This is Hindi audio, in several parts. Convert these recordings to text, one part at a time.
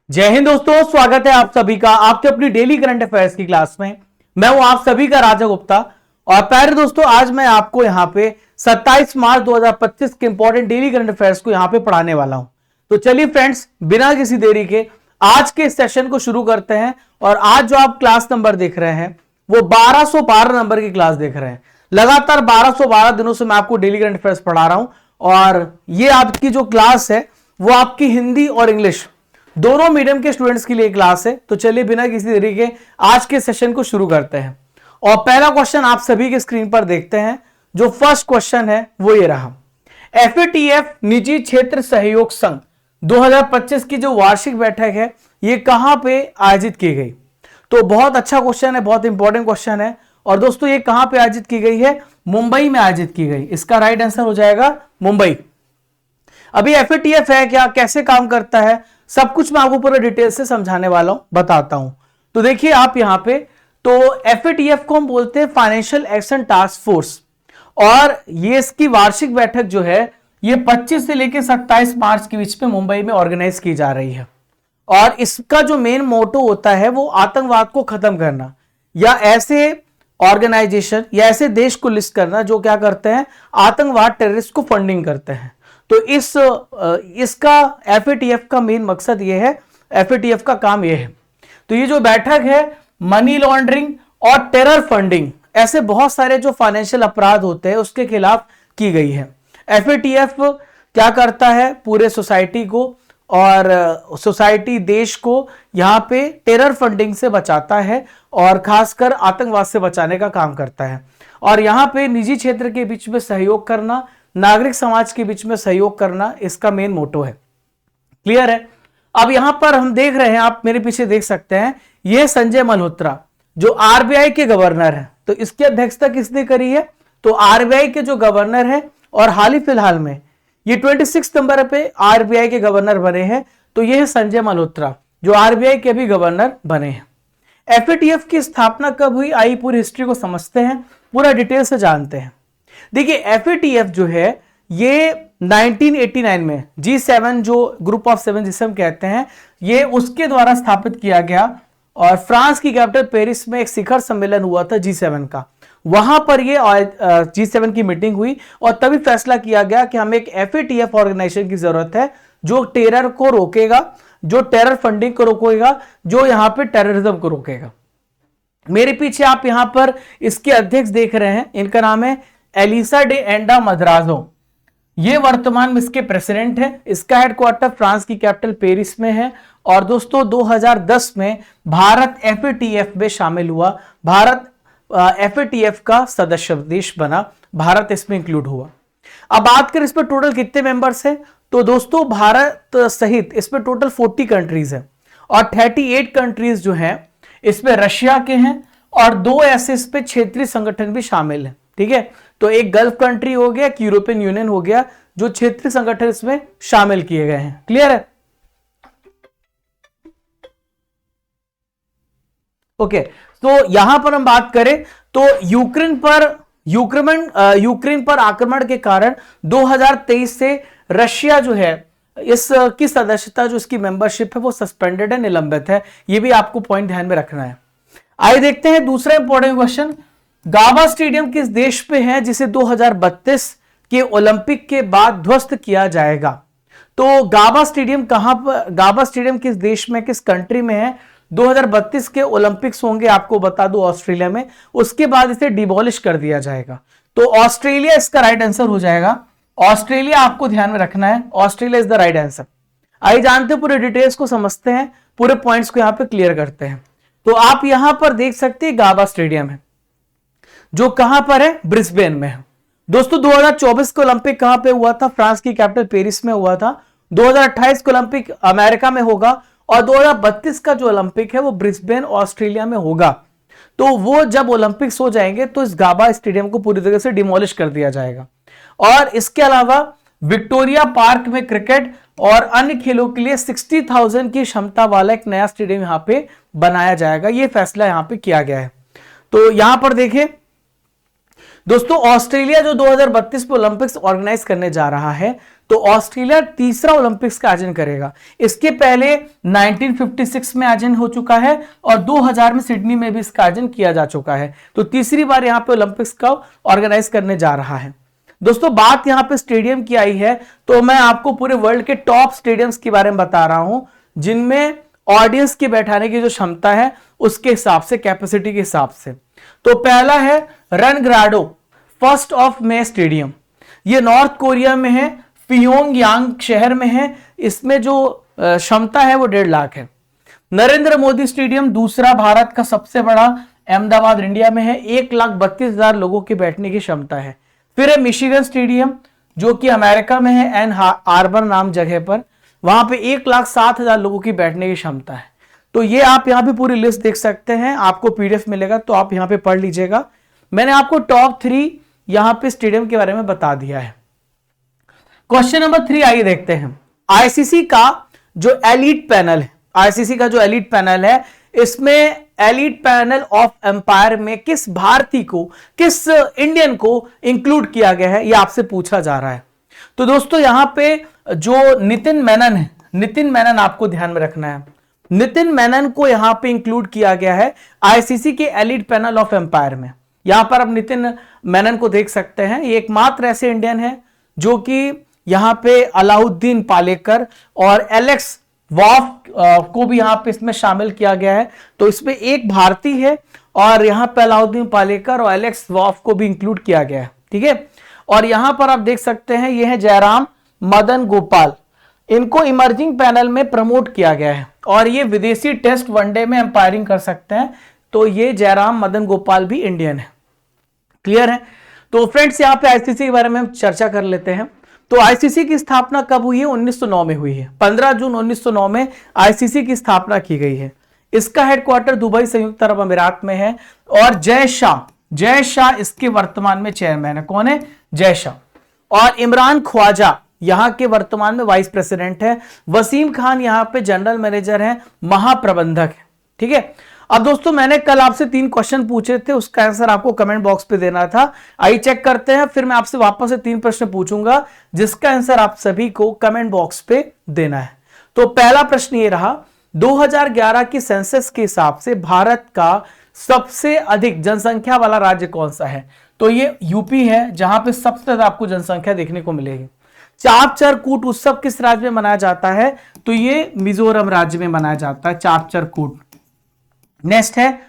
जय हिंद दोस्तों, स्वागत है आप सभी का आपके अपनी डेली करंट अफेयर्स की क्लास में। मैं हूं आप सभी का राजा गुप्ता। और प्यारे दोस्तों, आज मैं आपको यहां पे 27 मार्च 2025 के इंपॉर्टेंट डेली करंट अफेयर्स को यहां पे पढ़ाने वाला हूं। तो चलिए फ्रेंड्स, बिना किसी देरी के आज के सेशन को शुरू करते हैं। और आज जो आप क्लास नंबर देख रहे हैं वो 1212 नंबर की क्लास देख रहे हैं। लगातार 1212 दिनों से मैं आपको डेली करंट अफेयर्स पढ़ा रहा हूं। और ये आपकी जो क्लास है वो आपकी हिंदी और इंग्लिश दोनों मीडियम के स्टूडेंट्स के लिए क्लास है। तो चलिए बिना किसी देरी के आज के सेशन को शुरू करते हैं। और पहला क्वेश्चन आप सभी के स्क्रीन पर देखते हैं। जो फर्स्ट क्वेश्चन है वो ये रहा। एफएटीएफ निजी क्षेत्र सहयोग संघ 2025 की जो वार्षिक बैठक है ये कहां पे आयोजित की गई? तो बहुत अच्छा क्वेश्चन है, बहुत इंपॉर्टेंट क्वेश्चन है। और दोस्तों ये कहां पे आयोजित की गई है? मुंबई में आयोजित की गई। इसका राइट आंसर हो जाएगा मुंबई। अभी एफएटीएफ है क्या, कैसे काम करता है, सब कुछ मैं आपको पूरा डिटेल से समझाने वाला हूं, बताता हूं। तो देखिए आप यहां पे, तो एफएटीएफ को हम बोलते हैं फाइनेंशियल एक्शन टास्क फोर्स। और ये इसकी वार्षिक बैठक जो है ये 25 से लेकर 27 मार्च के बीच में मुंबई में ऑर्गेनाइज की जा रही है। और इसका जो मेन मोटो होता है वो आतंकवाद को खत्म करना, या ऐसे ऑर्गेनाइजेशन या ऐसे देश को लिस्ट करना जो क्या करते हैं, आतंकवाद टेररिस्ट को फंडिंग करते हैं। तो इसका एफएटीएफ का मेन मकसद ये है, एफएटीएफ का काम ये है। तो ये जो बैठक है मनी लॉन्ड्रिंग और टेरर फंडिंग, ऐसे बहुत सारे जो फाइनेंशियल अपराध होते हैं उसके खिलाफ की गई है। एफएटीएफ क्या करता है, पूरे सोसाइटी को और सोसाइटी देश को यहां पे टेरर फंडिंग से बचाता है और खासकर आतंकवाद से बचाने का काम करता है। और यहां पे निजी क्षेत्र के बीच में सहयोग करना, नागरिक समाज के बीच में सहयोग करना इसका मेन मोटो है। क्लियर है? अब यहां पर हम देख रहे हैं, आप मेरे पीछे देख सकते हैं, यह संजय मल्होत्रा जो आरबीआई के गवर्नर है। तो इसकी अध्यक्षता किसने करी है? तो आरबीआई के जो गवर्नर है, और हाल ही फिलहाल में ये 26 नंबर पे आरबीआई के गवर्नर बने हैं। तो यह है संजय मल्होत्रा जो आरबीआई के भी गवर्नर बने हैं। एफएटीएफ की स्थापना कब हुई, आई पूरी हिस्ट्री को समझते हैं, पूरा डिटेल से जानते हैं। देखिए एफएटीएफ जो है ये 1989 में G7 जो ग्रुप ऑफ 7 जिसे हम कहते हैं, ये उसके द्वारा स्थापित किया गया। और फ्रांस की कैपिटल पेरिस में एक शिखर सम्मेलन हुआ था G7 का, वहां पर ये G7 की मीटिंग हुई और तभी फैसला किया गया कि हमें एक एफएटीएफ ऑर्गेनाइजेशन की जरूरत है जो टेरर को रोकेगा, जो टेरर फंडिंग को रोकेगा, जो यहां पे टेररिज्म को रोकेगा। मेरे पीछे आप यहां पर इसके अध्यक्ष देख रहे हैं, इनका नाम है एलिसा डे एंडा मद्राजो। ये वर्तमान में इसके प्रेसिडेंट है। इसका हेडक्वार्टर फ्रांस की कैपिटल पेरिस में है। और दोस्तों 2010 में भारत एफएटीएफ में शामिल हुआ। भारत एफएटीएफ का सदस्य देश बना, भारत इसमें इंक्लूड हुआ। अब बात करें इसमें टोटल कितने मेंबर्स हैं, तो दोस्तों भारत सहित इसमें टोटल 40 कंट्रीज हैं। और 38 कंट्रीज जो हैं इसमें रशिया के हैं, और 2 ऐसे इस पे क्षेत्रीय संगठन भी शामिल हैं। ठीक है, तो एक गल्फ कंट्री हो गया, एक यूरोपियन यूनियन हो गया, जो क्षेत्रीय संगठन इसमें शामिल किए गए हैं। क्लियर है? ओके, तो यहां पर हम बात करें तो यूक्रेन पर आक्रमण के कारण 2023 से रशिया जो है इसकी सदस्यता, जो इसकी मेंबरशिप है वो सस्पेंडेड है, निलंबित है। ये भी आपको पॉइंट ध्यान में रखना है। आइए देखते हैं दूसरा इंपॉर्टेंट क्वेश्चन। गाबा स्टेडियम किस देश पे है जिसे 2032 के ओलंपिक के बाद ध्वस्त किया जाएगा? तो गाबा स्टेडियम कहां पर, गाबा स्टेडियम किस देश में, किस कंट्री में है? 2032 के ओलंपिक्स होंगे, आपको बता दूं ऑस्ट्रेलिया में, उसके बाद इसे डिमोलिश कर दिया जाएगा। तो ऑस्ट्रेलिया इसका राइट आंसर हो जाएगा। ऑस्ट्रेलिया आपको ध्यान में रखना है, Australia is the right answer. आइए जानते हैं, पूरे डिटेल्स को समझते हैं, पूरे पॉइंट्स को यहां पे क्लियर करते हैं। तो आप यहां पर देख सकते हैं गाबा स्टेडियम है जो कहां पर है, ब्रिस्बेन में है। दोस्तों 2024 का ओलंपिक कहां पे हुआ था? फ्रांस की कैपिटल पेरिस में हुआ था। 2028 का ओलंपिक अमेरिका में होगा, और 2032 का जो ओलंपिक है वो ब्रिस्बेन ऑस्ट्रेलिया में होगा। तो वो जब ओलंपिक्स हो जाएंगे तो इस गाबा स्टेडियम को पूरी तरह से डिमोलिश कर दिया जाएगा। और इसके अलावा विक्टोरिया पार्क में क्रिकेट और अन्य खेलों के लिए 60,000 की क्षमता वाला एक नया स्टेडियम यहां पे बनाया जाएगा। ये फैसला यहां पे किया गया है। तो यहां पर देखें, दोस्तों ऑस्ट्रेलिया जो 2032 में ओलंपिक्स ऑर्गेनाइज करने जा रहा है, तो ऑस्ट्रेलिया तीसरा ओलंपिक्स का आयोजन करेगा। इसके पहले 1956 में आयोजन हो चुका है और 2000 में सिडनी में भी इसका आयोजन किया जा चुका है। तो तीसरी बार यहां पे ओलंपिक्स का ऑर्गेनाइज करने जा रहा है। दोस्तों बात यहां पे स्टेडियम की आई है, तो मैं आपको पूरे वर्ल्ड के टॉप स्टेडियम्स के बारे में बता रहा हूं, जिनमें ऑडियंस के बैठाने की जो क्षमता है उसके हिसाब से, कैपेसिटी के हिसाब से। तो पहला है रनग्राडो 1 मई स्टेडियम, ये नॉर्थ कोरिया में है, पियोंगयांग शहर में है। इसमें जो क्षमता है वो 1.5 लाख है। नरेंद्र मोदी स्टेडियम दूसरा भारत का सबसे बड़ा, अहमदाबाद इंडिया में है, 1,32,000 लोगों की बैठने की क्षमता है। फिर है मिशिगन स्टेडियम जो कि अमेरिका में है, एन आर्बर नाम जगह पर, वहां पे 1,07,000 लोगों की बैठने की क्षमता है। तो ये आप यहां पे पूरी लिस्ट देख सकते हैं, आपको पीडीएफ मिलेगा तो आप यहां पे पढ़ लीजिएगा। मैंने आपको टॉप 3 यहां पे स्टेडियम के बारे में बता दिया है। क्वेश्चन नंबर 3 आइए देखते हैं। आईसीसी का जो एलीट पैनल है, आईसीसी का जो एलीट पैनल है, इसमें एलीट पैनल ऑफ एम्पायर में किस भारतीय को, किस इंडियन को इंक्लूड किया गया है, यह आपसे पूछा जा रहा है। तो दोस्तों यहां पे जो नितिन मेनन है, नितिन मेनन आपको ध्यान में रखना है, नितिन मेनन को यहां पे इंक्लूड किया गया है आईसीसी के एलीट पैनल ऑफ एम्पायर में। यहां पर आप नितिन मेनन को देख सकते हैं, ये एकमात्र ऐसे इंडियन है जो कि यहां पे अलाउद्दीन पालेकर और एलेक्स वॉफ को भी यहां पे इसमें शामिल किया गया है। तो इसमें एक भारतीय है और यहां पे अलाउद्दीन पालेकर और एलेक्स वॉफ को भी इंक्लूड किया गया है, ठीक है। और यहां पर आप देख सकते हैं ये है जयराम मदन गोपाल, इनको इमर्जिंग पैनल में प्रमोट किया गया है और ये विदेशी टेस्ट वनडे में अंपायरिंग कर सकते हैं। तो ये जयराम मदन गोपाल भी इंडियन है, क्लियर है। तो फ्रेंड्स यहां पे आईसीसी के बारे में हम चर्चा कर लेते हैं। तो आईसीसी की स्थापना कब हुई है? 1909 में हुई है। 15 जून 1909 में आईसीसी की स्थापना की गई है। इसका हेडक्वार्टर दुबई संयुक्त अरब अमीरात में है और जय शाह इसके वर्तमान में चेयरमैन है। कौन है? जय शाह। और इमरान ख्वाजा यहां के वर्तमान में वाइस प्रेसिडेंट है। वसीम खान यहां पे जनरल मैनेजर है, महाप्रबंधक है, ठीक है। अब दोस्तों मैंने कल आपसे 3 क्वेश्चन पूछे थे, उसका आंसर आपको कमेंट बॉक्स पे देना था। आइए चेक करते हैं, फिर मैं आपसे वापस से 3 प्रश्न पूछूंगा जिसका आंसर आप सभी को कमेंट बॉक्स पे देना है। तो पहला प्रश्न ये रहा, 2011 की सेंसस के हिसाब से भारत का सबसे अधिक जनसंख्या वाला राज्य कौन सा है? तो ये यूपी है, जहां पे सबसे ज्यादा आपको जनसंख्या देखने को मिलेगी। चापचर कूट उत्सव किस राज्य में मनाया जाता है? तो ये मिजोरम राज्य में मनाया जाता है, चापचर कूट। नेक्स्ट है,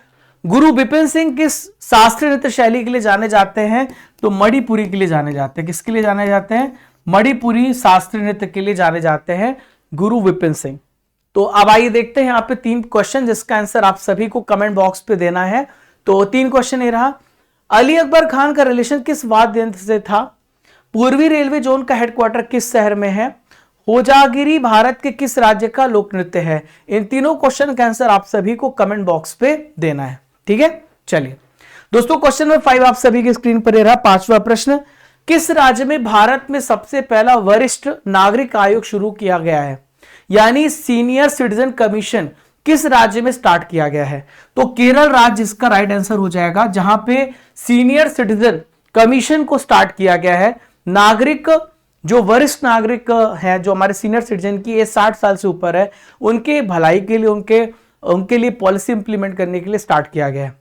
गुरु बिपिन सिंह किस शास्त्रीय नृत्य शैली के लिए जाने जाते हैं? तो मणिपुरी के लिए जाने जाते हैं। किसके लिए जाने जाते हैं? मणिपुरी शास्त्रीय नृत्य के लिए जाने जाते हैं गुरु बिपिन सिंह। तो अब आइए देखते हैं यहाँ पे 3 क्वेश्चन जिसका आंसर आप सभी को कमेंट बॉक्स पे देना है। तो 3 क्वेश्चन ये रहा, अली अकबर खान का रिलेशन किस वाद्य यंत्र से था? पूर्वी रेलवे जोन का हेडक्वार्टर किस शहर में है? होजागिरी भारत के किस राज्य का लोक नृत्य है? इन तीनों क्वेश्चन का आंसर आप सभी को कमेंट बॉक्स पे देना है, ठीक है। चलिए दोस्तों, क्वेश्चन नंबर 5 आप सभी की स्क्रीन पर रहा। 5वां प्रश्न, किस राज्य में भारत में सबसे पहला वरिष्ठ नागरिक आयोग शुरू किया गया है? यानी सीनियर सिटीजन कमीशन किस राज्य में स्टार्ट किया गया है? तो केरल राज्य इसका राइट आंसर हो जाएगा, जहां पे सीनियर सिटीजन कमीशन को स्टार्ट किया गया है। नागरिक जो वरिष्ठ नागरिक हैं, जो हमारे सीनियर सिटीजन की एज 60 साल से ऊपर है, उनके भलाई के लिए, उनके लिए पॉलिसी इंप्लीमेंट करने के लिए स्टार्ट किया गया है।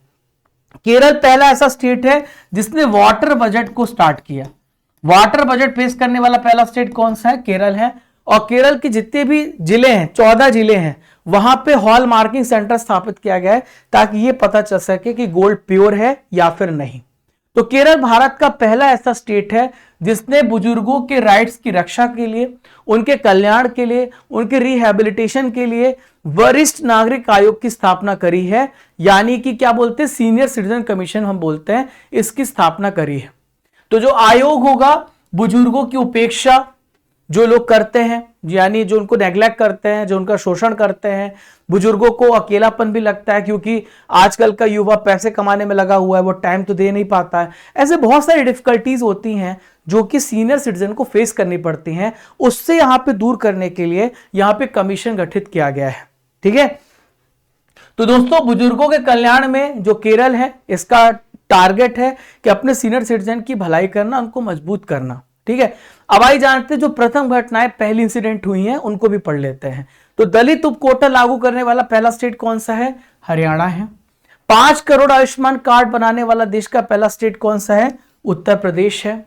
केरल पहला ऐसा स्टेट है जिसने वाटर बजट को स्टार्ट किया। वाटर बजट पेश करने वाला पहला स्टेट कौन सा है? केरल है। और केरल के जितने भी जिले हैं, 14 जिले हैं, वहां पे हॉल मार्किंग सेंटर स्थापित किया गया है ताकि यह पता चल सके कि गोल्ड प्योर है या फिर नहीं। तो केरल भारत का पहला ऐसा स्टेट है जिसने बुजुर्गों के राइट्स की रक्षा के लिए, उनके कल्याण के लिए, उनके रिहैबिलिटेशन के लिए वरिष्ठ नागरिक आयोग की स्थापना करी है। यानी कि क्या बोलते हैं? सीनियर सिटीजन कमीशन हम बोलते हैं, इसकी स्थापना करी है। तो जो आयोग होगा, बुजुर्गों की उपेक्षा जो लोग करते हैं, यानी जो उनको नेग्लेक्ट करते हैं, जो उनका शोषण करते हैं, बुजुर्गों को अकेलापन भी लगता है क्योंकि आजकल का युवा पैसे कमाने में लगा हुआ है, वो टाइम तो दे नहीं पाता है। ऐसे बहुत सारी डिफिकल्टीज होती हैं जो कि सीनियर सिटीजन को फेस करनी पड़ती हैं। उससे यहां पे दूर करने के लिए यहां पे कमीशन गठित किया गया है, ठीक है। तो दोस्तों बुजुर्गों के कल्याण में जो केरल है, इसका टारगेट है कि अपने सीनियर सिटीजन की भलाई करना, उनको मजबूत करना। ठीक है, अब आई जानते हैं जो प्रथम घटनाएं पहली इंसिडेंट हुई हैं उनको भी पढ़ लेते हैं। तो दलित उप कोटा लागू करने वाला पहला स्टेट कौन सा है? हरियाणा है। 5 करोड़ आयुष्मान कार्ड बनाने वाला देश का पहला स्टेट कौन सा है? उत्तर प्रदेश है।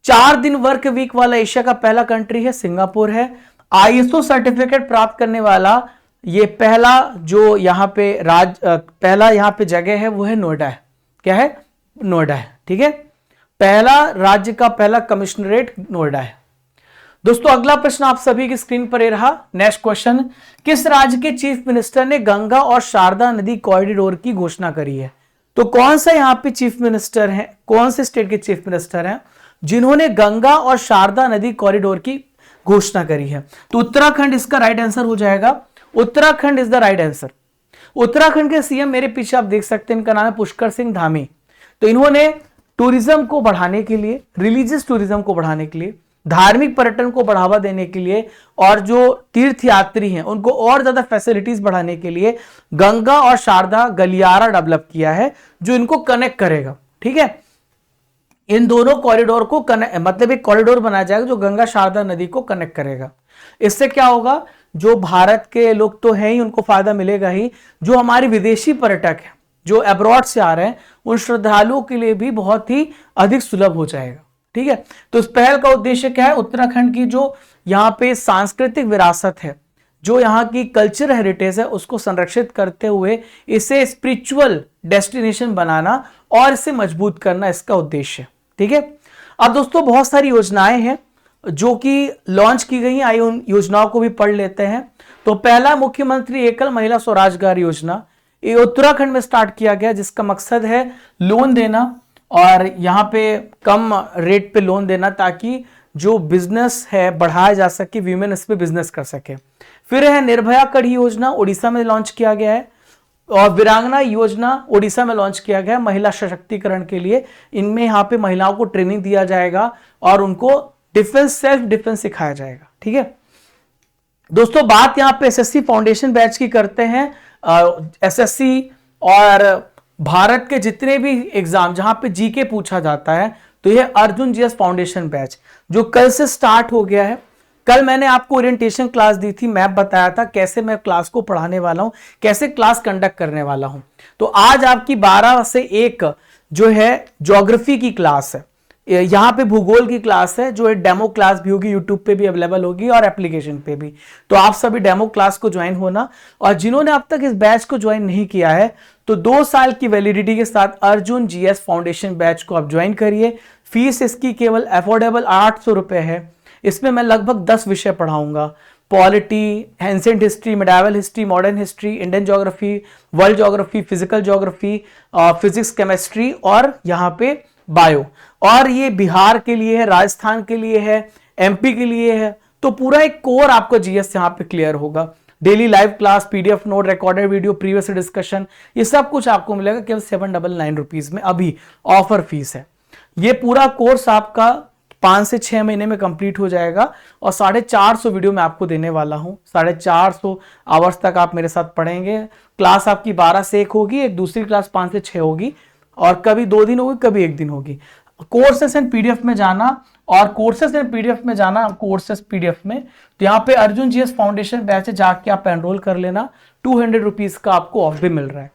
4 दिन वर्क वीक वाला एशिया का पहला कंट्री है, सिंगापुर है। आईएसओ सर्टिफिकेट प्राप्त करने वाला ये पहला जो यहां पे पहला यहां पे जगह है वो है नोएडा है। क्या है? नोएडा है। ठीक है, पहला राज्य का पहला कमिश्नरेट नोएडा है। दोस्तों अगला प्रश्न आप सभी की स्क्रीन पर ये रहा। नेक्स्ट क्वेश्चन, किस राज्य के चीफ मिनिस्टर ने गंगा और शारदा नदी कॉरिडोर की घोषणा करी है? तो कौन सा यहां पे चीफ मिनिस्टर है, कौन से स्टेट के चीफ मिनिस्टर हैं जिन्होंने गंगा और शारदा नदी कॉरिडोर की घोषणा करी है? तो उत्तराखंड इसका राइट आंसर हो जाएगा। Uttarakhand is the right answer. Uttarakhand के सीएम मेरे पीछे आप देख सकते हैं, इनका नाम है पुष्कर सिंह धामी। तो इन्होंने टूरिज्म को बढ़ाने के लिए, रिलीजियस टूरिज्म को बढ़ाने के लिए, धार्मिक पर्यटन को बढ़ावा देने के लिए और जो तीर्थ यात्री हैं उनको और ज्यादा फैसिलिटीज बढ़ाने के लिए गंगा और शारदा गलियारा डेवलप किया है जो इनको कनेक्ट करेगा। ठीक है, इन दोनों कॉरिडोर को मतलब एक कॉरिडोर बनाया जाएगा जो गंगा शारदा नदी को कनेक्ट करेगा। इससे क्या होगा, जो भारत के लोग तो हैं ही उनको फायदा मिलेगा ही, जो हमारे विदेशी पर्यटक हैं जो अब्रॉड से आ रहे हैं उन श्रद्धालुओं के लिए भी बहुत ही अधिक सुलभ हो जाएगा। ठीक है, तो इस पहल का उद्देश्य क्या है? उत्तराखंड की जो यहाँ पे सांस्कृतिक विरासत है, जो यहाँ की कल्चर हेरिटेज है, उसको संरक्षित करते हुए इसे स्पिरिचुअल डेस्टिनेशन बनाना और इसे मजबूत करना इसका उद्देश्य है। ठीक है, अब दोस्तों बहुत सारी योजनाएं हैं जो कि लॉन्च की गई हैं, आइए उन योजनाओं को भी पढ़ लेते हैं। तो पहला मुख्यमंत्री एकल महिला स्वरोजगार योजना, ये उत्तराखंड में स्टार्ट किया गया, जिसका मकसद है लोन देना और यहाँ पे कम रेट पे लोन देना ताकि जो बिजनेस है बढ़ाया जा सके, वीमेन इस पे बिजनेस कर सके। फिर है निर्भया कढ़ी योजना, उड़ीसा में लॉन्च किया गया है। और वीरांगना योजना उड़ीसा में लॉन्च किया गया है महिला सशक्तिकरण के लिए। इनमें यहाँ पे महिलाओं को ट्रेनिंग दिया जाएगा और उनको डिफेंस, सेल्फ डिफेंस सिखाया जाएगा। ठीक है दोस्तों, बात यहाँ पे एसएससी फाउंडेशन बैच की करते हैं। एसएससी और भारत के जितने भी एग्जाम जहां पे जीके पूछा जाता है, तो ये अर्जुन जीएस फाउंडेशन बैच जो कल से स्टार्ट हो गया है। कल मैंने आपको ओरिएंटेशन क्लास दी थी, मैप बताया था कैसे मैं क्लास को पढ़ाने वाला हूं, कैसे क्लास कंडक्ट करने वाला हूं। तो आज आपकी 12 से 1 जो है ज्योग्राफी की क्लास है, यहाँ पे भूगोल की क्लास है जो एक डेमो क्लास भी होगी, यूट्यूब पे भी अवेलेबल होगी और एप्लीकेशन पे भी। तो आप सभी डेमो क्लास को ज्वाइन होना, और जिन्होंने अब तक इस बैच को ज्वाइन नहीं किया है तो 2 साल की वैलिडिटी के साथ अर्जुन जीएस फाउंडेशन बैच को आप ज्वाइन करिए। फीस इसकी केवल अफोर्डेबल 800 रुपए है। इसमें मैं लगभग 10 विषय पढ़ाऊंगा, polity, ancient history, medieval history, modern history, Indian geography, world geography, physical geography, physics, chemistry और यहाँ पे बायो। और ये बिहार के लिए है, राजस्थान के लिए है, एमपी के लिए है। तो पूरा एक कोर आपको जीएस यहाँ पे क्लियर होगा। Daily live class, PDF note, recorded video, previous discussion, ये सब कुछ आपको मिलेगा केवल 799 रुपीज में। अभी ऑफर फीस है। ये पूरा कोर्स आपका 5 से 6 महीने में कंप्लीट हो जाएगा और 450 वीडियो मैं आपको देने वाला हूं। 450 आवर्स तक आप मेरे साथ पढ़ेंगे। क्लास आपकी 12 से 1 होगी, एक दूसरी क्लास 5 से 6 होगी और कभी 2 दिन होगी, कभी 1 दिन होगी। कोर्सेस एंड पीडीएफ में जाना और कोर्सेस एंड पीडीएफ में जाना, कोर्सेस पीडीएफ में, तो यहाँ पे अर्जुन जीएस फाउंडेशन बैच जाके आप एनरोल कर लेना। 200 रुपीज का आपको ऑफ भी मिल रहा है।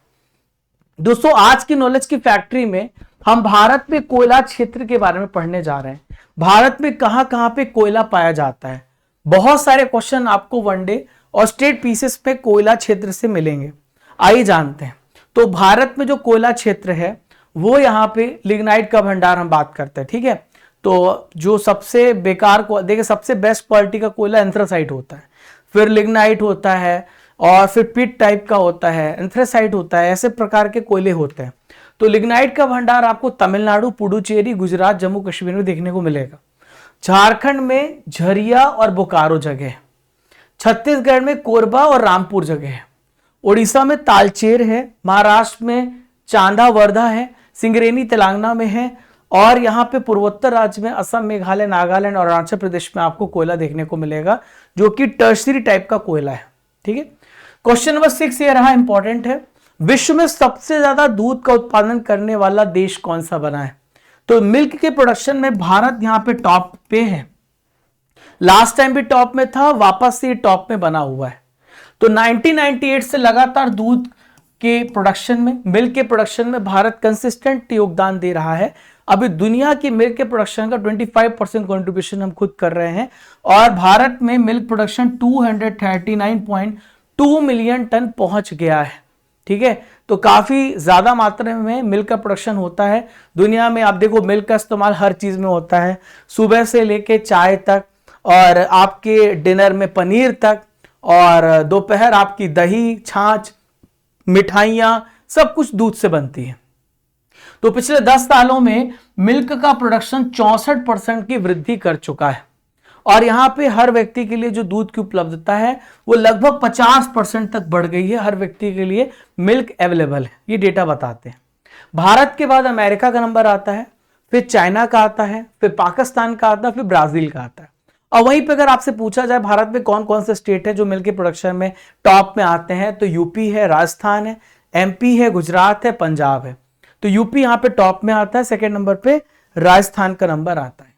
दोस्तों आज की नॉलेज की फैक्ट्री में हम भारत में कोयला क्षेत्र के बारे में पढ़ने जा रहे हैं। भारत में कहां कहां पे कोयला पाया जाता है। बहुत सारे क्वेश्चन आपको वनडे और स्टेट पीसेस पे कोयला क्षेत्र से मिलेंगे। आइए जानते हैं। तो भारत में जो कोयला क्षेत्र है वो यहाँ पे लिग्नाइट का भंडार हम बात करते हैं। ठीक है, तो जो सबसे बेकार को देखिए, सबसे बेस्ट क्वालिटी का कोयला एंथ्रासाइट होता है, फिर लिग्नाइट होता है और फिर पिट टाइप का होता है, एंथ्रासाइट होता है, ऐसे प्रकार के कोयले होते हैं। तो लिग्नाइट का भंडार आपको तमिलनाडु, पुडुचेरी, गुजरात, जम्मू कश्मीर में देखने को मिलेगा। झारखंड में झरिया और बोकारो जगह है। छत्तीसगढ़ में कोरबा और रामपुर जगह है। उड़ीसा में तालचेर है। महाराष्ट्र में चांदा वर्धा है। सिंगरेनी तेलंगाना में है। और यहाँ पे पूर्वोत्तर राज्य में असम, मेघालय, नागालैंड और अरुणाचल प्रदेश में आपको कोयला देखने को मिलेगा जो कि टर्शरी टाइप का कोयला है। ठीक है, क्वेश्चन नंबर 6 ये रहा, इंपॉर्टेंट है। विश्व में सबसे ज्यादा दूध का उत्पादन करने वाला देश कौन सा बना है? तो मिल्क के प्रोडक्शन में भारत यहां पे टॉप पे है। लास्ट टाइम भी टॉप में था, वापस से टॉप में बना हुआ है। तो 1998 से लगातार दूध के प्रोडक्शन में, मिल्क के प्रोडक्शन में भारत कंसिस्टेंट योगदान दे रहा है। अभी दुनिया की मिल्क के प्रोडक्शन का 25% कंट्रीब्यूशन हम खुद कर रहे हैं और भारत में मिल्क प्रोडक्शन 239.2 मिलियन टन पहुंच गया है। ठीक है, तो काफी ज्यादा मात्रा में मिल्क का प्रोडक्शन होता है दुनिया में। आप देखो मिल्क का इस्तेमाल हर चीज में होता है, सुबह से लेके चाय तक और आपके डिनर में पनीर तक, और दोपहर आपकी दही, छाछ, मिठाइयां, सब कुछ दूध से बनती है। तो पिछले 10 सालों में मिल्क का प्रोडक्शन 64% की वृद्धि कर चुका है और यहां पे हर व्यक्ति के लिए जो दूध की उपलब्धता है वो लगभग 50% तक बढ़ गई है। हर व्यक्ति के लिए मिल्क अवेलेबल है, ये डेटा बताते हैं। भारत के बाद अमेरिका का नंबर आता है, फिर चाइना का आता है, फिर पाकिस्तान का आता है, फिर ब्राजील का आता है। और वहीं पे अगर आपसे पूछा जाए भारत में कौन कौन से स्टेट है जो मिल्क के प्रोडक्शन में टॉप में आते हैं, तो यूपी है, राजस्थान है, एमपी है, गुजरात है, पंजाब है। तो यूपी यहां पे टॉप में आता है, सेकंड नंबर पे राजस्थान का नंबर आता है।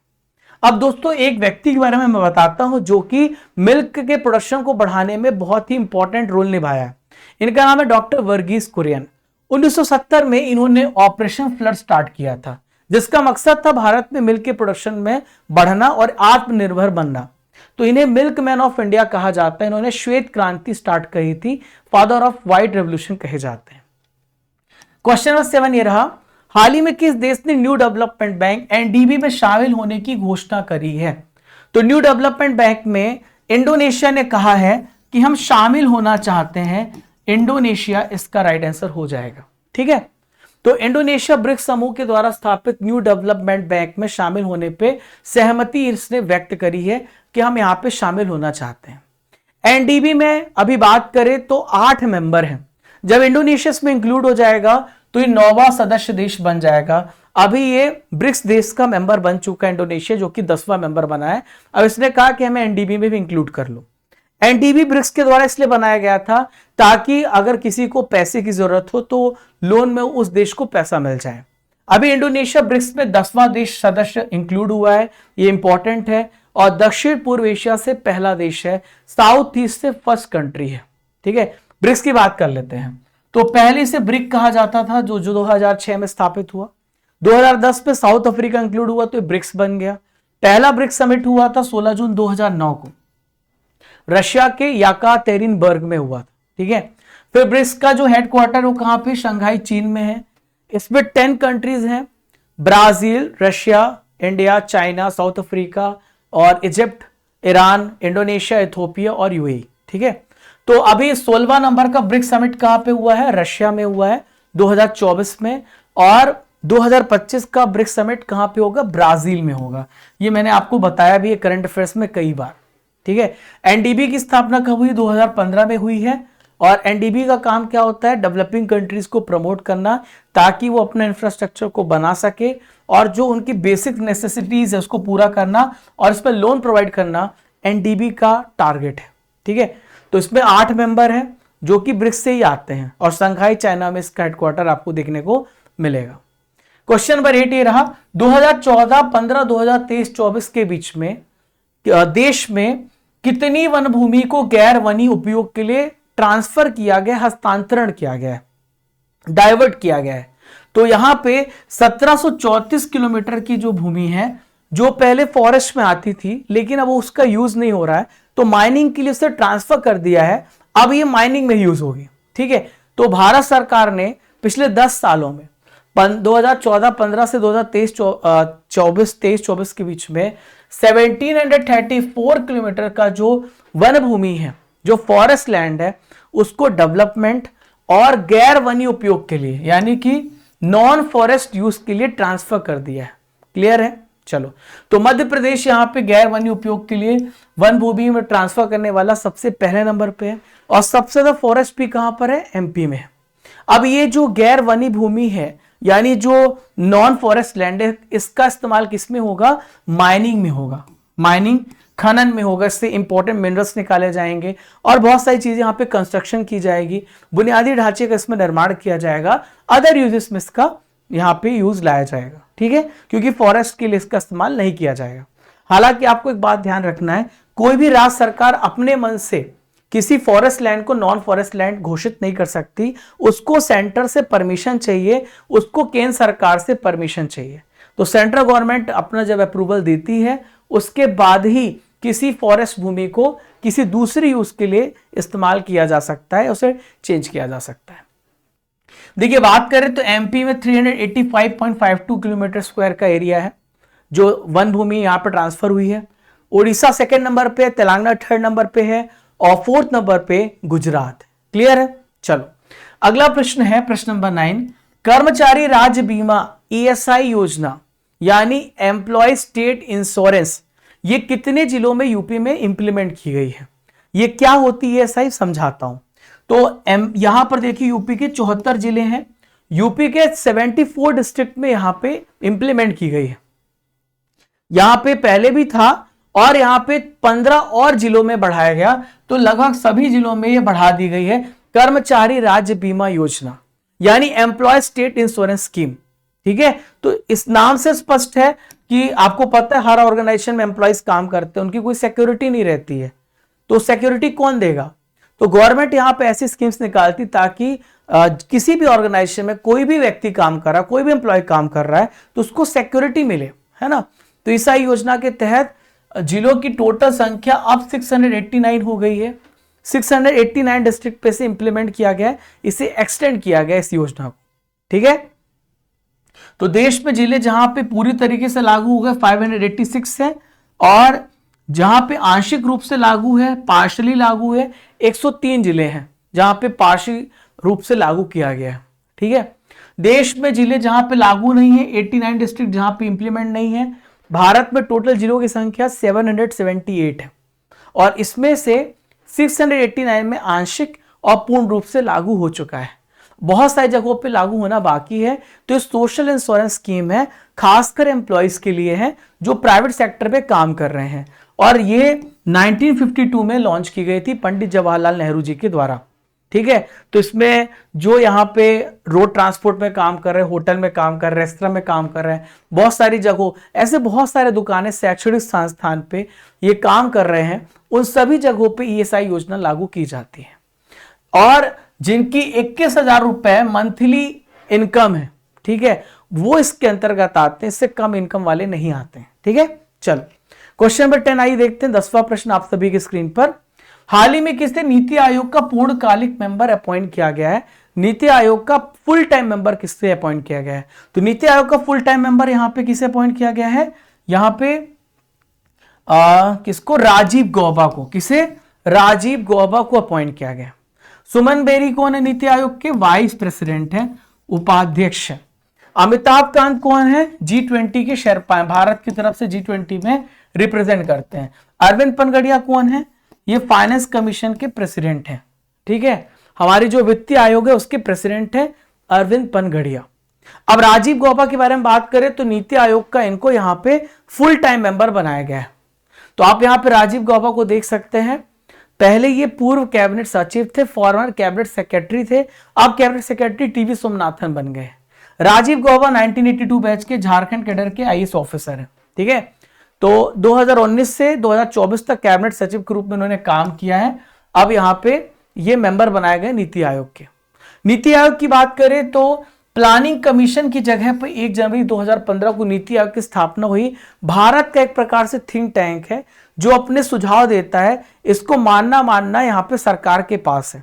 अब दोस्तों एक व्यक्ति के बारे में मैं बताता हूं जो कि मिल्क के प्रोडक्शन को बढ़ाने में बहुत ही इंपॉर्टेंट रोल निभाया है। इनका नाम है डॉक्टर वर्गीस कुरियन। 1970 में इन्होंने ऑपरेशन फ्लड स्टार्ट किया था, जिसका मकसद था भारत में मिल्क के प्रोडक्शन में बढ़ना और आत्मनिर्भर बनना। तो इन्हें मिल्क मैन ऑफ इंडिया कहा जाता है। इन्होंने श्वेत क्रांति स्टार्ट करी थी, फादर ऑफ व्हाइट रेवोल्यूशन कहे जाते हैं। क्वेश्चन नंबर 7 ये रहा, हाल ही में किस देश ने न्यू डेवलपमेंट बैंक एनडीबी में शामिल होने की घोषणा करी है? तो न्यू डेवलपमेंट बैंक में इंडोनेशिया ने कहा है कि हम शामिल होना चाहते हैं। इंडोनेशिया इसका राइट आंसर हो जाएगा। ठीक है, तो इंडोनेशिया ब्रिक्स समूह के द्वारा स्थापित न्यू डेवलपमेंट बैंक में शामिल होने पे सहमति इसने व्यक्त करी है कि हम यहां पे शामिल होना चाहते हैं। एनडीबी में अभी बात करें तो 8 मेंबर हैं। जब इंडोनेशिया इसमें इंक्लूड हो जाएगा तो ये 9वां सदस्य देश बन जाएगा। अभी ये ब्रिक्स देश का मेंबर बन चुका है इंडोनेशिया, जो कि 10वां मेंबर बना है। अब इसने कहा कि हमें एनडीबी में भी इंक्लूड कर लो। एनडीबी ब्रिक्स के द्वारा इसलिए बनाया गया था ताकि अगर किसी को पैसे की जरूरत हो तो लोन में उस देश को पैसा मिल जाए। अभी इंडोनेशिया ब्रिक्स में 10वां देश सदस्य इंक्लूड हुआ है, ये इंपॉर्टेंट है, और दक्षिण पूर्व एशिया से पहला देश है, साउथ ईस्ट से फर्स्ट कंट्री है। ठीक है, ब्रिक्स की बात कर लेते हैं। तो पहले से ब्रिक कहा जाता था, जो 2006 में स्थापित हुआ। 2010 में साउथ अफ्रीका इंक्लूड हुआ तो ब्रिक्स बन गया। पहला ब्रिक्स समिट हुआ था 16 जून 2009 को, रशिया के याकातेरिनबर्ग में हुआ था। ठीक है, फिर ब्रिक्स का जो हेडक्वार्टर वो कहां पे, शंघाई चीन में है। इसमें 10 कंट्रीज हैं, Brazil, Russia, India, China, south Africa और इजिप्ट, ईरान, इंडोनेशिया, इथोपिया और यूएई। ठीक है, तो अभी 16वां नंबर का ब्रिक्स समिट कहां पे हुआ है? रशिया में हुआ है 2024 में, और 2025 का ब्रिक्स समिट कहां पे होगा? ब्राजील में होगा। ये मैंने आपको बताया भी है करंट अफेयर्स में कई बार। ठीक है, एनडीबी की स्थापना कब हुई? 2015 में हुई है। और एनडीबी का काम क्या होता है? डेवलपिंग कंट्रीज को प्रमोट करना ताकि वो अपने इंफ्रास्ट्रक्चर को बना सके और जो उनकी बेसिक नेसेसिटीज है उसको पूरा करना और इस पर लोन प्रोवाइड करना एनडीबी का टारगेट है। ठीक है, तो इसमें 8 मेंबर हैं जो कि ब्रिक्स से ही आते हैं और शंघाई चाइना में इसका हेडक्वार्टर आपको देखने को मिलेगा। क्वेश्चन नंबर 8 ये रहा, 2014-15, 2023-24 के बीच में देश में कितनी वन भूमि को गैर वनी उपयोग के लिए ट्रांसफर किया गया, हस्तांतरण किया गया है, डाइवर्ट किया गया है? तो यहां पे 1734 किलोमीटर की जो भूमि है जो पहले फॉरेस्ट में आती थी लेकिन अब उसका यूज नहीं हो रहा है, तो माइनिंग के लिए उसे ट्रांसफर कर दिया है। अब ये माइनिंग में यूज होगी। ठीक है, तो भारत सरकार ने पिछले 10 सालों में 2014-15 से 2023-24 के बीच में 1734 किलोमीटर का जो वन भूमि है, जो फॉरेस्ट लैंड है, उसको डेवलपमेंट और गैर वनी उपयोग के लिए यानी कि नॉन फॉरेस्ट यूज के लिए ट्रांसफर कर दिया है। क्लियर है? चलो, तो मध्य प्रदेश यहां पे गैर वनी उपयोग के लिए वन भूमि में ट्रांसफर करने वाला सबसे पहले नंबर पे है और सबसे ज्यादा फॉरेस्ट भी कहां पर है? एमपी में है। अब ये जो गैर वनी भूमि है यानी जो नॉन फॉरेस्ट लैंड है, इसका इस्तेमाल किस में होगा? माइनिंग में होगा। माइनिंग खनन में होगा, इससे इंपॉर्टेंट मिनरल्स निकाले जाएंगे और बहुत सारी चीजें यहाँ पे कंस्ट्रक्शन की जाएगी, बुनियादी ढांचे का इसमें निर्माण किया जाएगा, अदर यूजेस में इसका यहाँ पे यूज लाया जाएगा। ठीक है, क्योंकि फॉरेस्ट के लिए इसका इस्तेमाल नहीं किया जाएगा। हालांकि आपको एक बात ध्यान रखना है, कोई भी राज्य सरकार अपने मन से किसी फॉरेस्ट लैंड को नॉन फॉरेस्ट लैंड घोषित नहीं कर सकती, उसको सेंटर से परमिशन चाहिए, उसको केंद्र सरकार से परमिशन चाहिए। तो सेंट्रल गवर्नमेंट अपना जब अप्रूवल देती है उसके बाद ही किसी फॉरेस्ट भूमि को किसी दूसरी यूज के लिए इस्तेमाल किया जा सकता है, उसे चेंज किया जा सकता है। देखिए बात करें तो एमपी में 385.52 किलोमीटर स्क्वायर का एरिया है जो वन भूमि यहां पर ट्रांसफर हुई है। उड़ीसा सेकंड नंबर पे, तेलंगाना थर्ड नंबर पे है और फोर्थ नंबर पे गुजरात। क्लियर है? चलो अगला प्रश्न है प्रश्न नंबर 9, कर्मचारी राज्य बीमा ईएसआई योजना यानी एम्प्लॉय स्टेट इंश्योरेंस, ये कितने जिलों में यूपी में इंप्लीमेंट की गई है? ये क्या होती है ईएसआई, समझाता हूं। तो यहां पर देखिए यूपी के 74 जिले हैं, यूपी के 74 डिस्ट्रिक्ट में यहां पे इंप्लीमेंट की गई है। यहां पे पहले भी था और यहां पे 15 और जिलों में बढ़ाया गया, तो लगभग सभी जिलों में यह बढ़ा दी गई है कर्मचारी राज्य बीमा योजना यानी एम्प्लॉय स्टेट इंश्योरेंस स्कीम। ठीक है, तो इस नाम से स्पष्ट है कि आपको पता है हर ऑर्गेनाइजेशन में एम्प्लॉयज काम करते हैं, उनकी कोई सिक्योरिटी नहीं रहती है, तो सिक्योरिटी कौन देगा? तो गवर्नमेंट यहां पे ऐसी स्कीम्स निकालती ताकि किसी भी ऑर्गेनाइजेशन में कोई भी व्यक्ति काम कर रहा है, कोई भी एम्प्लॉय काम कर रहा है तो उसको सिक्योरिटी मिले, है ना। तो इस योजना के तहत जिलों की टोटल संख्या अब 689 हो गई है। 689 डिस्ट्रिक्ट पे से इंप्लीमेंट किया गया है, इसे एक्सटेंड किया गया इस योजना को। ठीक है, तो देश में जिले जहां पे पूरी तरीके से लागू हो गए 586 है और जहां पे आंशिक रूप से लागू है, पार्शली लागू है, 103 जिले हैं जहां पे पार्शियल रूप से लागू किया गया है। ठीक है, देश में जिले जहां पे लागू नहीं है, 89 डिस्ट्रिक्ट जहां पे इंप्लीमेंट नहीं है। भारत में टोटल जिलों की संख्या 778 है और इसमें से 689 में आंशिक और पूर्ण रूप से लागू हो चुका है, बहुत सारी जगहों पे लागू होना बाकी है। तो ये सोशल इंश्योरेंस स्कीम है, खासकर एम्प्लॉयज के लिए है जो प्राइवेट सेक्टर पे काम कर रहे हैं और ये 1952 में लॉन्च की गई थी पंडित जवाहरलाल नेहरू जी के द्वारा। ठीक है, तो इसमें जो यहाँ पे रोड ट्रांसपोर्ट में काम कर रहे हैं, होटल में काम कर रहे हैं, रेस्टोरेंट में काम कर रहे हैं, बहुत सारी जगहों ऐसे बहुत सारे दुकानें शैक्षणिक संस्थान पे ये काम कर रहे हैं, उन सभी जगहों पे ईएसआई योजना लागू की जाती है और जिनकी 21,000 रुपए मंथली इनकम है, ठीक है, वो इसके अंतर्गत आते हैं, इससे कम इनकम वाले नहीं आते हैं। ठीक है, चलो क्वेश्चन नंबर 10 आइए देखते हैं, 10वां प्रश्न आप सभी की स्क्रीन पर। हाल ही में किसे नीति आयोग का पूर्णकालिक मेंबर अपॉइंट किया गया है? नीति आयोग का फुल टाइम मेंबर किससे अपॉइंट किया गया है? तो नीति आयोग का फुल टाइम मेंबर यहां पे किसे अपॉइंट किया गया है? यहां पे किसको? राजीव गौबा को। किसे? राजीव गौबा को अपॉइंट किया गया। सुमन बेरी कौन है? नीति आयोग के वाइस प्रेसिडेंट है, उपाध्यक्ष। अमिताभ कांत कौन है? G20 के शेरपा हैं, भारत की तरफ से G20 में रिप्रेजेंट करते हैं। अरविंद पनगड़िया कौन है? ये फाइनेंस कमीशन के प्रेसिडेंट हैं। ठीक है, हमारी जो वित्तीय आयोग है उसके प्रेसिडेंट है अरविंद पनगड़िया। अब राजीव गौबा के बारे में बात करें तो नीति आयोग का इनको यहां पे फुल टाइम मेंबर बनाया गया है। तो आप यहां पे राजीव गौबा को देख सकते हैं, पहले ये पूर्व कैबिनेट सचिव थे, फॉर्मर कैबिनेट सेक्रेटरी थे, अब कैबिनेट सेक्रेटरी टीवी सोमनाथन बन गए। राजीव गौबा 1982 बैच के झारखंड कैडर के आईएएस ऑफिसर हैं। ठीक है, तो 2019 से 2024 तक कैबिनेट सचिव के रूप में उन्होंने काम किया है। अब यहां पे ये मेंबर बनाए गए नीति आयोग के। नीति आयोग की बात करें तो प्लानिंग कमीशन की जगह पर 1 जनवरी 2015 को नीति आयोग की स्थापना हुई। भारत का एक प्रकार से थिंक टैंक है जो अपने सुझाव देता है, इसको मानना यहां पे सरकार के पास है।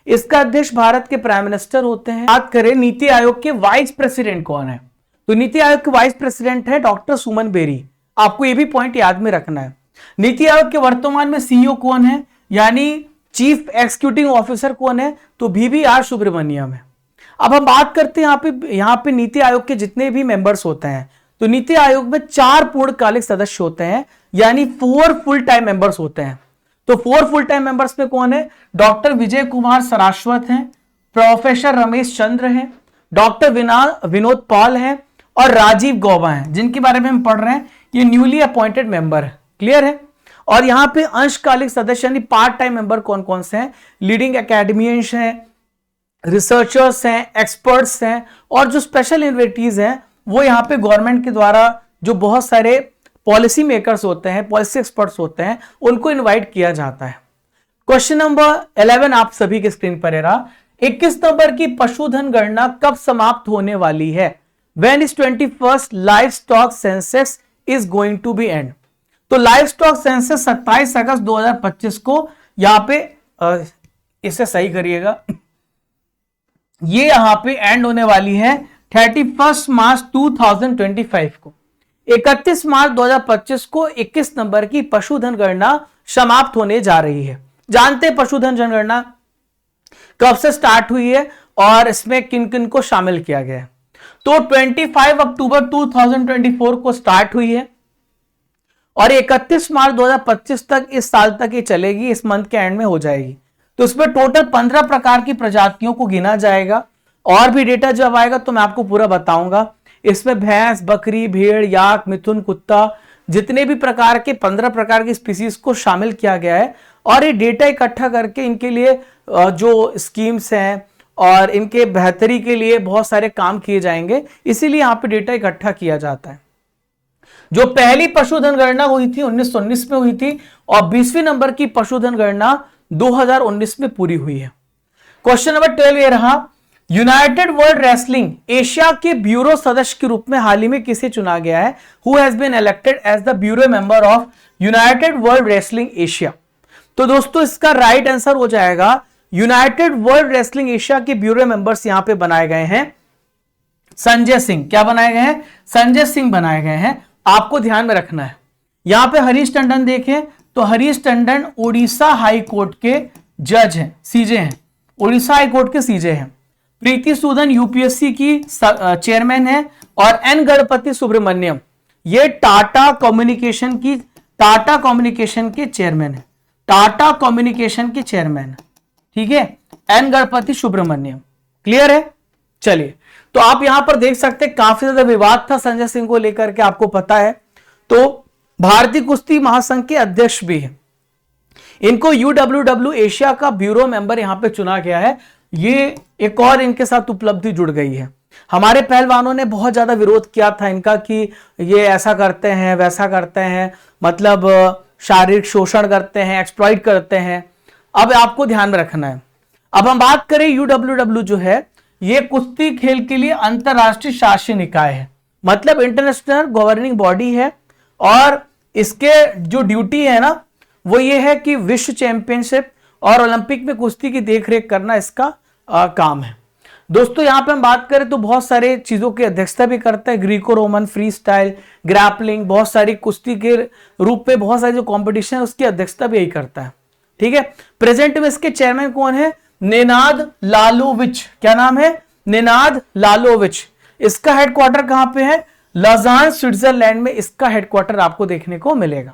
इसका अध्यक्ष भारत के प्राइम मिनिस्टर होते हैं। बात करें नीति आयोग के वाइस प्रेसिडेंट कौन है? तो नीति आयोग के वाइस प्रेसिडेंट है डॉक्टर सुमन बेरी। आपको यह भी पॉइंट याद में रखना है। नीति आयोग के वर्तमान में सीईओ कौन है, यानी चीफ एग्जीक्यूटिव ऑफिसर कौन है? तो VVR सुब्रमण्यम है। अब हम बात करते हैं यहाँ पे नीति आयोग के जितने भी मेंबर्स होते हैं, तो नीति आयोग में 4 पूर्णकालिक सदस्य होते हैं, यानी 4 फुल टाइम मेंबर्स होते हैं। तो 4 फुल टाइम मेंबर्स में कौन है? डॉक्टर विजय कुमार सरास्वत हैं, प्रोफेसर रमेश चंद्र हैं, डॉक्टर विनोद पॉल हैं और राजीव गौबा हैं, जिनके बारे में हम पढ़ रहे हैं। ये न्यूली अपॉइंटेड मेंबर है। क्लियर है? और यहां पे अंशकालिक सदस्य यानी पार्ट टाइम मेंबर कौन कौन से हैं? लीडिंग एकेडमियंस हैं, रिसर्चर्स हैं, एक्सपर्ट्स हैं, और जो स्पेशल इन्विटेज हैं वो यहां पे गवर्नमेंट के द्वारा जो बहुत सारे पॉलिसी मेकर्स होते हैं, पॉलिसी एक्सपर्ट्स होते हैं, उनको इनवाइट किया जाता है। क्वेश्चन नंबर 11 आप सभी के स्क्रीन पर है रहा। 21 नंबर की पशुधन गणना कब समाप्त होने वाली है? When is 21st livestock census is going to be end? तो लाइव स्टॉक सेंसस 27 अगस्त 2025 को यहां पे इसे सही करिएगा, ये यहां पे एंड होने वाली है 31 मार्च 2025 को। 31 मार्च 2025 को 21 नंबर की पशुधन गणना समाप्त होने जा रही है। जानते हैं पशुधन जनगणना कब से स्टार्ट हुई है और इसमें किन किन को शामिल किया गया है? तो 25 अक्टूबर 2024 को स्टार्ट हुई है और 31 मार्च 2025 तक, इस साल तक ये चलेगी, इस मंथ के एंड में हो जाएगी। तो इसमें टोटल 15 प्रकार की प्रजातियों को गिना जाएगा, और भी डेटा जब आएगा तो मैं आपको पूरा बताऊंगा। इसमें भैंस, बकरी, भेड़, याक, मिथुन, कुत्ता, जितने भी प्रकार के 15 प्रकार की स्पीसीज को शामिल किया गया है, और ये डेटा इकट्ठा करके इनके लिए जो स्कीम्स हैं और इनके बेहतरी के लिए बहुत सारे काम किए जाएंगे, इसीलिए यहां पे डेटा इकट्ठा किया जाता है। जो पहली पशुधन गणना हुई थी 1919 में हुई थी, और 20वीं नंबर की पशुधन गणना 2019 में पूरी हुई है। क्वेश्चन नंबर 12 ये रहा, यूनाइटेड वर्ल्ड रेसलिंग एशिया के ब्यूरो सदस्य के रूप में हाल ही में किसे चुना गया है? Who has been elected as the bureau member of United World Wrestling Asia? तो दोस्तों इसका राइट आंसर हो जाएगा यूनाइटेड वर्ल्ड रेसलिंग एशिया के ब्यूरो मेंबर्स यहां पे बनाए गए हैं संजय सिंह। क्या बनाए गए हैं? संजय सिंह बनाए गए हैं। आपको ध्यान में रखना है, यहां पे हरीश टंडन देखें तो हरीश टंडन उड़ीसा हाई कोर्ट के जज हैं, सीजे हैं, उड़ीसा हाई कोर्ट के सीजे हैं। प्रीति सूदन यूपीएससी की चेयरमैन है, और एन गणपति सुब्रमण्यम ये टाटा कम्युनिकेशन के चेयरमैन है, टाटा कम्युनिकेशन के चेयरमैन, ठीक है, एन गणपति सुब्रमण्यम। क्लियर है? चलिए, तो आप यहां पर देख सकते हैं काफी ज्यादा विवाद था संजय सिंह को लेकर के, आपको पता है। तो भारतीय कुश्ती महासंघ के अध्यक्ष भी हैं, इनको यूडब्ल्यूडब्ल्यू एशिया का ब्यूरो मेंबर यहां पे चुना गया है। ये एक और इनके साथ उपलब्धि जुड़ गई है। हमारे पहलवानों ने बहुत ज्यादा विरोध किया था इनका कि ये ऐसा करते हैं, वैसा करते हैं, मतलब शारीरिक शोषण करते हैं, एक्सप्लॉइट करते हैं। अब आपको ध्यान में रखना है। अब हम बात करें, यूडब्ल्यूडब्ल्यू जो है ये कुश्ती खेल के लिए अंतरराष्ट्रीय शासी निकाय है, मतलब इंटरनेशनल गवर्निंग बॉडी है, और इसके जो ड्यूटी है ना वो ये है कि विश्व चैंपियनशिप और ओलंपिक में कुश्ती की देखरेख करना इसका काम है। दोस्तों यहां पे हम बात करें तो बहुत सारे चीजों की अध्यक्षता भी करता है, Greco Roman, free style, grappling, बहुत सारी कुश्ती के रूप में बहुत सारे जो कॉम्पिटिशन है उसकी अध्यक्षता भी यही करता है। ठीक है, प्रेजेंट में इसके चेयरमैन कौन है? नेनाद लालोविच। क्या नाम है? नेनाद लालोविच। इसका हेडक्वार्टर कहां पे है? लॉजान, स्विट्जरलैंड में इसका हेडक्वार्टर आपको देखने को मिलेगा।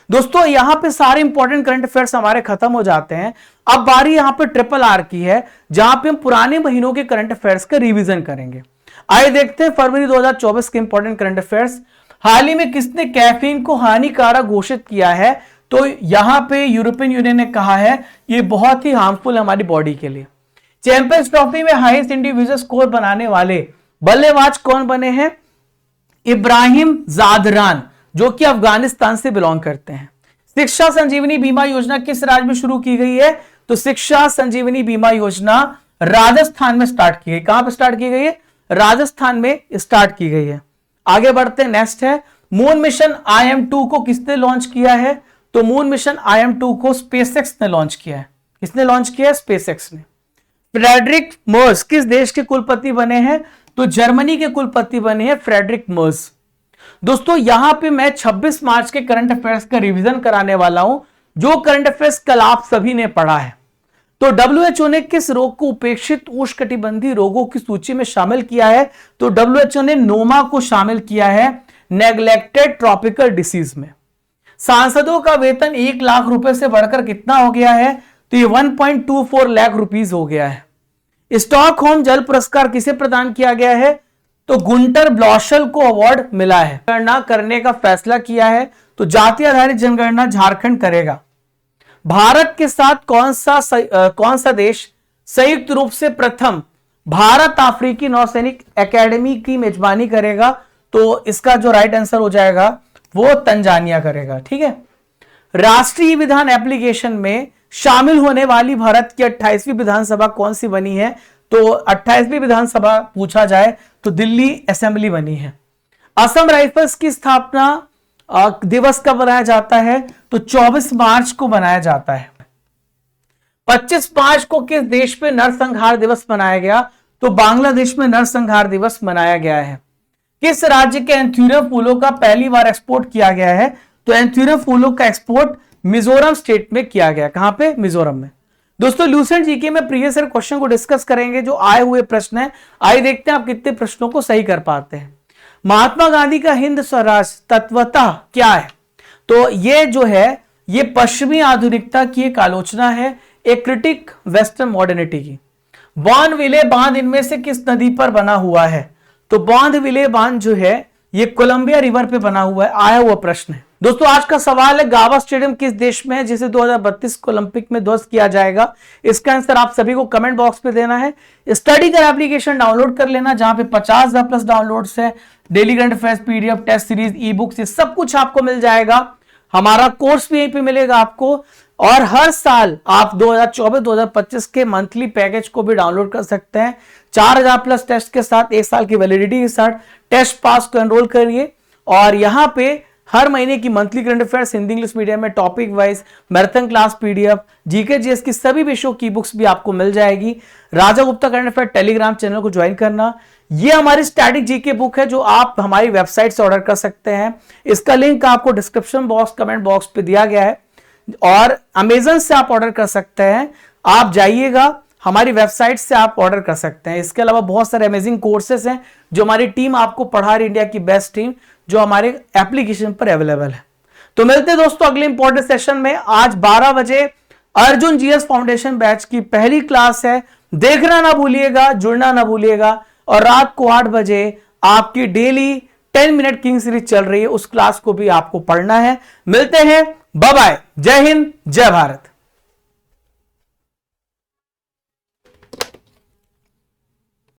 दोस्तों यहां पे सारे इंपॉर्टेंट करंट अफेयर्स हमारे खत्म हो जाते हैं। अब बारी यहां पे ट्रिपल आर की है, जहां पे हम पुराने महीनों के करंट अफेयर्स का रिवीजन करेंगे। आइए देखते हैं फरवरी 2024 के इंपॉर्टेंट करंट अफेयर्स। हाल ही में किसने कैफीन को हानिकारक घोषित किया है? तो यहां पे यूरोपियन यूनियन ने कहा है ये बहुत ही हार्मफुल है हमारी बॉडी के लिए। चैंपियंस ट्रॉफी में हाईएस्ट इंडिविजुअल स्कोर बनाने वाले बल्लेबाज कौन बने हैं? इब्राहिम जादरान, जो कि अफगानिस्तान से बिलोंग करते हैं। शिक्षा संजीवनी बीमा योजना किस राज्य में शुरू की गई है? तो शिक्षा संजीवनी बीमा योजना राजस्थान में स्टार्ट की गई। कहां पर स्टार्ट की गई है? राजस्थान में स्टार्ट की गई है। आगे बढ़ते हैं, नेक्स्ट है मून मिशन IM-2 को किसने लॉन्च किया है? तो मून मिशन IM-2 को स्पेसएक्स ने लॉन्च किया है। किसने लॉन्च किया है? स्पेसएक्स ने। फ्रेडरिक मर्स किस देश के कुलपति बने हैं? तो जर्मनी के कुलपति बने हैं फ्रेडरिक मर्स। दोस्तों यहां पे मैं 26 मार्च के करंट अफेयर्स का रिवीजन कराने वाला हूं, जो करंट अफेयर्स कल आप सभी ने पढ़ा है। तो WHO ने किस रोग को उपेक्षित उष्णकटिबंधीय रोगों की सूची में शामिल किया है? तो WHO ने नोमा को शामिल किया है नेग्लेक्टेड ट्रॉपिकल डिसीज में। सांसदों का वेतन 1 लाख रुपए से बढ़कर कितना हो गया है? तो ये 1.24 लाख रुपीस हो गया है। स्टॉकहोम जल पुरस्कार किसे प्रदान किया गया है? तो गुंटर ब्लॉशल को अवार्ड मिला है। गणना करने का फैसला किया है तो जाति आधारित जनगणना झारखंड करेगा। भारत के साथ कौन सा देश संयुक्त रूप से प्रथम भारत अफ्रीकी नौसैनिक एकेडमी की मेजबानी करेगा? तो इसका जो राइट आंसर हो जाएगा वो तंजानिया करेगा। ठीक है। राष्ट्रीय विधान एप्लीकेशन में शामिल होने वाली भारत की 28वीं विधानसभा कौन सी बनी है? तो 28वीं विधानसभा पूछा जाए तो दिल्ली असेंबली बनी है। असम राइफल्स की स्थापना दिवस कब मनाया जाता है? तो 24 मार्च को मनाया जाता है। 25 मार्च को किस देश पे नरसंहार दिवस मनाया गया? तो बांग्लादेश में नरसंहार दिवस मनाया गया है। किस राज्य के एंथ्यूरियम फूलों का पहली बार एक्सपोर्ट किया गया है? तो एंथ्यूरियम फूलों का एक्सपोर्ट मिजोरम स्टेट में किया गया। कहां पे? मिजोरम में। दोस्तों ल्यूसेंट जीके में प्रीवियस ईयर क्वेश्चन को डिस्कस करेंगे जो आए हुए प्रश्न है। आइए देखते हैं आप कितने प्रश्नों को सही कर पाते हैं। महात्मा गांधी का हिंद स्वराज तत्वतः क्या है? तो ये जो है ये पश्चिमी आधुनिकता की एक आलोचना है, एक क्रिटिक वेस्टर्न मॉडर्निटी की। बॉर्नविले बांध इनमें से किस नदी पर बना हुआ है? तो बॉर्नविले बांध जो है ये कोलंबिया रिवर पे बना हुआ है। आया हुआ प्रश्न है। दोस्तों आज का सवाल है गावा स्टेडियम किस देश में है जिसे 2032 ओलंपिक में ध्वस्त किया जाएगा? इसका आंसर आप सभी को कमेंट बॉक्स पे देना है। स्टडी कर एप्लीकेशन डाउनलोड कर लेना जहां पे 50,000 प्लस डाउनलोड्स है। Daily current affairs, PDF, test series, e books, ये सब कुछ आपको मिल जाएगा। हमारा कोर्स भी यहीं पे मिलेगा आपको। और हर साल आप 2024-2025 के मंथली पैकेज को भी डाउनलोड कर सकते हैं। 4,000 प्लस टेस्ट के साथ, 1 साल की वैलिडिटी के साथ टेस्ट पास को एनरोल करिए। और यहां पे हर महीने की monthly current affairs Hindi English medium में topic wise marathon class, PDF, GK GS की सभी विषयों की बुक्स भी आपको मिल जाएगी। Raja Gupta current affair Telegram channel को ज्वाइन करना। ये हमारी स्टैटिक जीके बुक है जो आप हमारी वेबसाइट से ऑर्डर कर सकते हैं। इसका लिंक आपको डिस्क्रिप्शन बॉक्स, कमेंट बॉक्स पे दिया गया है। और अमेजन से आप ऑर्डर कर सकते हैं। आप जाइएगा, हमारी वेबसाइट से आप ऑर्डर कर सकते हैं। इसके अलावा बहुत सारे अमेजिंग कोर्सेस हैं जो हमारी टीम आपको पढ़ा रही, इंडिया की बेस्ट टीम जो हमारे एप्लीकेशन पर अवेलेबल है। तो मिलते हैं दोस्तों अगले इंपॉर्टेंट सेशन में। आज 12 बजे अर्जुन जीएस फाउंडेशन बैच की पहली क्लास है। देखना ना भूलिएगा, जुड़ना ना भूलिएगा। और रात को 8 बजे आपकी डेली 10 मिनट किंग सीरीज चल रही है, उस क्लास को भी आपको पढ़ना है। मिलते हैं, बाय बाय, जय हिंद, जय भारत।